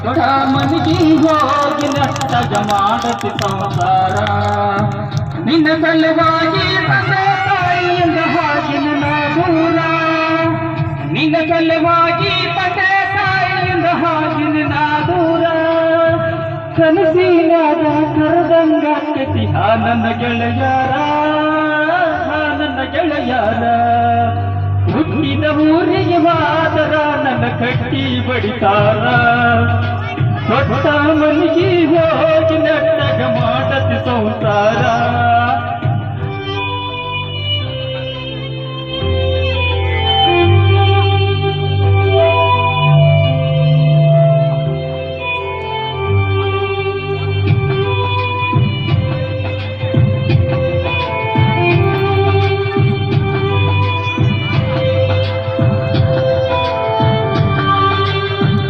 ಕೊಟ್ಟ ಮನಿಗೆ ಹೋಗಿ ನಷ್ಟಗ ಮಾಡತಿ ಸಂಸಾರ ನಿನ್ನ ಸಲುವಾಗಿ ತಂದೆ ತಾಯಿಯಿಂದ ಹಾಗಿನ ನಾ ದೂರ ನಿನ್ನ ಸಲುವಾಗಿ ತಂದೆ ತಾಯಿಯಿಂದ ಹಾಗಿನ ನಾ ದೂರ ಕನಸಿನಾಗ ಕರೆದಂಗ ಕತಿಹ ನನ್ನ ಗೆಳೆಯರ ನನ್ನ ಗೆಳೆಯರ ಹುಟ್ಟಿದ ಊರಿಗೆ ವಾದರ ನನ್ನ ಕಟ್ಟಿ ಬಡಿತಾರ ಕೊಟ್ಟ ಮನಿಗೆ ಹೋಗಿ ನಟ್ಟಗ ಮಾಡತಿ ಸಂಸಾರ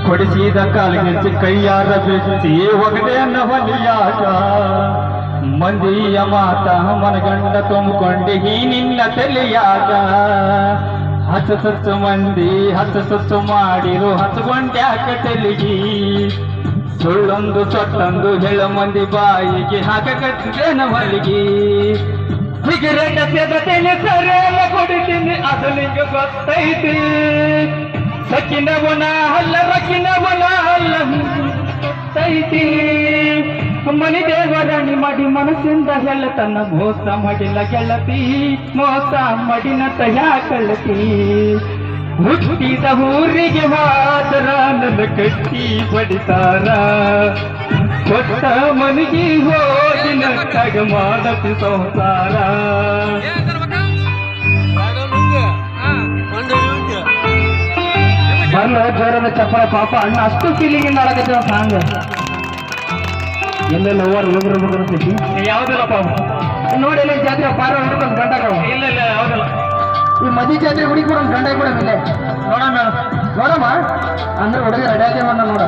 ಕೊಡಿಸಿದ ಕಾಲಿಗೆ ಕೈಯಾರ ಬಿಚ್ಚಿ ಒಗಟೆಯನ್ನ ಹೊಲಿಯಾಗ ಮಂದಿಯ ಮಾತ ಮನಗಂಡ ತುಂಬಿಕೊಂಡಿ ನಿನ್ನ ತಲೆಯಾಗ ಹತ್ತು ಸತ್ತು ಮಂದಿ ಹತ್ತು ಸತ್ತು ಮಾಡಿರು ಹತ್ತುಕೊಂಡ್ಯಾಕ ತಲೆಗಿ ಸುಳ್ಳೊಂದು ಸೊಟ್ಟೊಂದು ಹೇಳ ಮಂದಿ ಬಾಯಿಗೆ ಹಾಕ ಕಟ್ಟಿದೇನ ಹೊಲಿಗಿ ಸಿಗರೇಟ್ ಸೇದತೇನೆ ಸರೇಲ ಕೊಡಿತೀನಿ ಅದು ನಿಂಗೆ ಗೊತ್ತೈತಿ ಸಕ್ಕಿನವನ ಅಲ್ಲ ರಕ್ಕಿನವನ ಅಲ್ಲ ಗೊತ್ತೈತಿ ಮನಿ ದೇವರಾಣಿ ಮಾಡಿ ಮನಸ್ಸಿಂದ ಹೇಳತನ ಮೋಸ ಮಾಡಿಲ್ಲ ಗೆಳತಿ ಮೋಸ ಮಾಡಿನ ತಯಾಕಳತಿ ಹುಟ್ಟಿದ ಊರಿಗೆ ಮಾತ್ರ ನನ್ನ ಕಟ್ಟಿ ಬಡಿತಾರ ಕೊಟ್ಟ ಮನಿಗೆ ಹೋಗಿ ನಟ್ಟಾಗ ಮಾಡತಿ ಸಂಸಾರ ಬಲ್ಲ ಜೋರದ ಚಪ್ಪಳ ಪಾಪ ಅಣ್ಣ ಅಷ್ಟು ಫೀಲಿಂಗ್ ಆಡಕತ್ತ ಸಾಂಗ್ ಎಲ್ಲೆಲ್ಲ ಓವರ್ ಹೋಗ್ರ ಸಿಕ್ಕಿ ಯಾವ್ದಲ್ಲ ಪಾಪ ನೋಡಿ ಎಲ್ಲ ಜಾತ್ರೆ ಪಾರ ಹುಡುಕೊಂಡ್ ಗಂಡ ಇಲ್ಲ ಇಲ್ಲ ಯಾವ್ದಲ್ಲ ಈ ಮದಿ ಜಾತ್ರೆ ಹುಡುಗಿ ಕೂಡ ಗಂಡ ಕೂಡ ಮೇಲೆ ನೋಡಮ್ಮ ನೋಡಮ್ಮ ಅಂದ್ರೆ ಹುಡುಗ ರೆಡಿ ಆಗ್ಯಾವಣ್ಣ ನೋಡ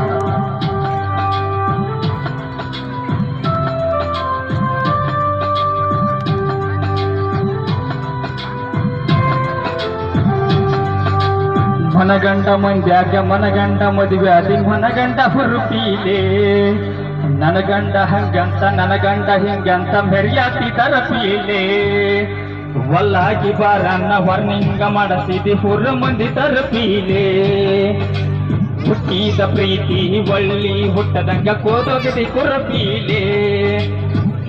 ಮನಗಂಡ ಮಂದ್ಯಾಗ ಮನಗಂಡ ಮದುವೆ ಅದಿ ಮನಗಂಡ ಹುರುಪೀಲೆ ನನ್ನ ಗಂಡ ಹಂಗಂತ ನನ್ನ ಗಂಡ ಹಿಂಗಂತ ಮೆರಿಯಾತಿ ತರಪೀಲೆ ಒಲ್ಲಾಗಿ ಬಾರನ್ನ ಹೊರ್ನಿಂಗ ಮಾಡಸಿದಿ ಹುರ ಮಂದಿ ತರಪೀಲೆ ಹುಟ್ಟಿದ ಪ್ರೀತಿ ಒಳ್ಳಿ ಹುಟ್ಟದಂಗ ಕೋದೋಗದಿ ಕುರಪೀಲೆ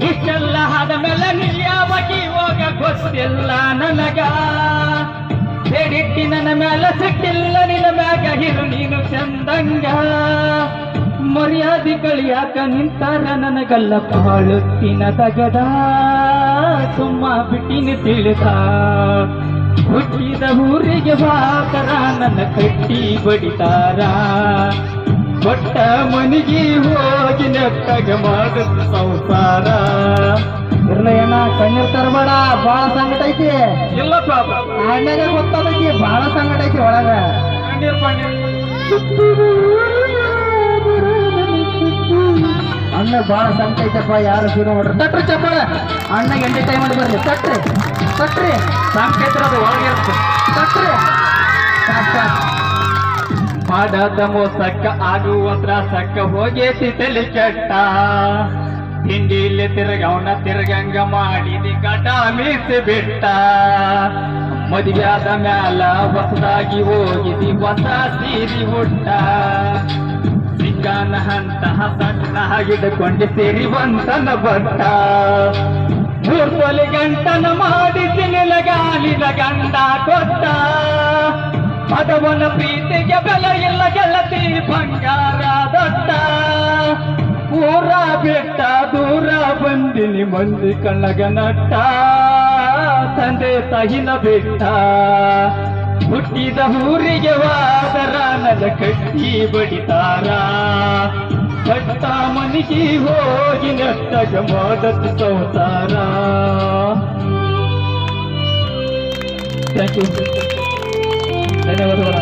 ಇಷ್ಟೆಲ್ಲ ಆದ ಮೇಲೆ ನಿಲ್ಯಾವಾಗಿ ಹೋಗ ಗೊತ್ತಿಲ್ಲ ನನಗ ಬೇಡಿಟ್ಟಿ ನನ್ನ ಮ್ಯಾಲ ಸಿಟ್ಟಿಲ್ಲ ನಿನ್ನ ಮ್ಯಾಗ ಹಿರು ನೀನು ಚಂದಂಗ ಮರ್ಯಾದೆ ಕಳಿಯಾಕ ನಿಂತಾರ ನನಗಲ್ಲ ಬಾಳುತ್ತಿನ ತಗದ ಸುಮ್ಮ ಬಿಟ್ಟಿನ ತಿಳಿದ ಹುಟ್ಟಿದ ಊರಿಗೆ ಬಾಕರ ನನ್ನ ಕಟ್ಟಿ ಬಡಿತಾರ ಕೊಟ್ಟ ಮನಿಗೆ ಹೋಗಿ ನೆಟ್ಟಗ ಮಾಡುತ್ತ ಸಂಸಾರ ಇರ್ಲಯ್ಯಣ್ಣ ಕಣ್ಣೀರ್ ತರಬೇಡ ಬಾಳ ಸಂಕಟ ಐತಿ ಇಲ್ಲ ಅಣ್ಣಗ ಗೊತ್ತಾದೈತಿ ಬಾಳ ಸಂಕಟ ಐತಿ ಒಳಗ ಅಣ್ಣ ಬಾಳ ಸಂಕಟ ಐತಪ್ಪ ಯಾರು ಶುರು ನೋಡ್ರಿ ತಟ್ರಿ ಚಪ್ಪಳ ಅಣ್ಣಗೆ ಎಂಟರ್ಟೈನ್ ಮಾಡಿ ಬರ್ರಿ ತಟ್ರಿ ತಟ್ರಿ ಸಂಕೇತ ತಟ್ರಿ ಮಾಡದ ಮೋಸಕ್ಕ ಆಗುವಂದ್ರ ಸಕ್ಕ ಹೋಗೇತಿ ತಲೆ ಕೆಟ್ಟ ಹಿಂಡಿಲಿ ತಿರ್ಗವನ ತಿರ್ಗಂಗ ಮಾಡಿದಿ ಗಟ ಮೀಸಿ ಬಿಟ್ಟ ಮದುವೆಯಾದ ಮ್ಯಾಲ ಹೊಸದಾಗಿ ಹೋಗಿದಿ ಹೊಸ ಸೀರಿ ಹುಟ್ಟ ಸಿಂಗಾನ ಹಂತ ಸಣ್ಣ ಹಿಡ್ಕೊಂಡು ಸಿರಿವಂತನ ಬಟ್ಟ 3 ತೊಲೆ ಗಂಟನ ಮಾಡಿಸಿ ನಿಲಗಾಲಿದ ಗಂಡ ಕೊಟ್ಟ ಪದವನ ಪ್ರೀತಿಗೆ ಬೆಲೆ ಇಲ್ಲ ಗೆಳತಿ ಬಂಗಾರ ದೊಡ್ಡ ಊರ ಬಿಟ್ಟ ದೂರ ಬಂದಿನಿ ಮಂದಿ ಕಣ್ಣಗ ನಟ್ಟ ತಂದೆ ತಾಯಿನ ಬಿಟ್ಟ ಹುಟ್ಟಿದ ಊರಿಗೆ ವಾದರ ನನ್ನ ಕಟ್ಟಿ ಬಡಿತಾರ ಕಟ್ಟ ಮನಿಗೆ ಹೋಗಿ ನೆಟ್ಟಗ ಮಾಡತಿ ಸಂಸಾರ. ಥ್ಯಾಂಕ್ ಯು, ಧನ್ಯವಾದಗಳು.